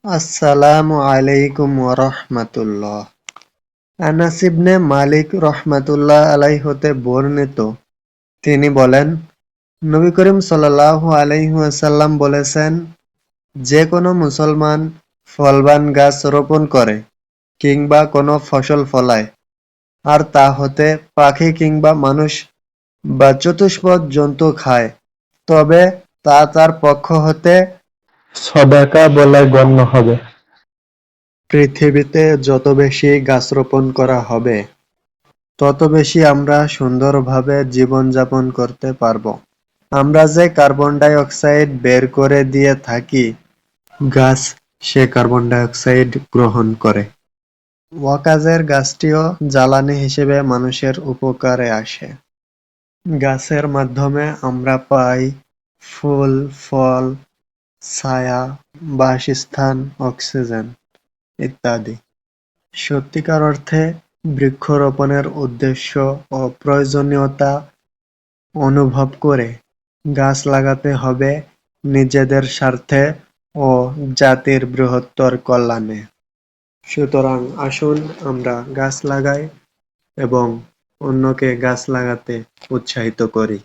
আসসালামু আলাইকুম ওয়া রাহমাতুল্লাহ। আনাস ইবনে মালিক রাহমাতুল্লাহ আলাইহি হতে বর্ণিত, তিনি বলেন, নবী করিম সাল্লাল্লাহু আলাইহি ওয়াসাল্লাম বলেছেন, যে কোনো মুসলমান ফলবান গাছ রোপণ করে কিংবা কোনো ফসল ফলায়, আর তা হতে পাখি কিংবা মানুষ বা চতুষ্পদ জন্তু খায়, তবে তা তার পক্ষ হতে সদাকা বলে গণ্য হবে। পৃথিবীতে যত বেশি গাছ রোপণ করা হবে, তত বেশি আমরা সুন্দরভাবে জীবনযাপন করতে পারব। আমরা যে কার্বন ডাই অক্সাইড বের করে দিয়ে থাকি, গাছ সে কার্বন ডাই অক্সাইড গ্রহণ করে। অকাজের গাছটিও জ্বালানি হিসেবে মানুষের উপকারে আসে। গাছের মাধ্যমে আমরা পাই ফুল, ফল, ছায়া, বাসস্থান, অক্সিজেন ইত্যাদি। সত্যিকার অর্থে বৃক্ষরোপণের উদ্দেশ্য ও প্রয়োজনীয়তা অনুভব করে গাছ লাগাতে হবে নিজেদের স্বার্থে ও জাতির বৃহত্তর কল্যাণে। সুতরাং আসুন আমরা গাছ লাগাই এবং অন্যকে গাছ লাগাতে উৎসাহিত করি।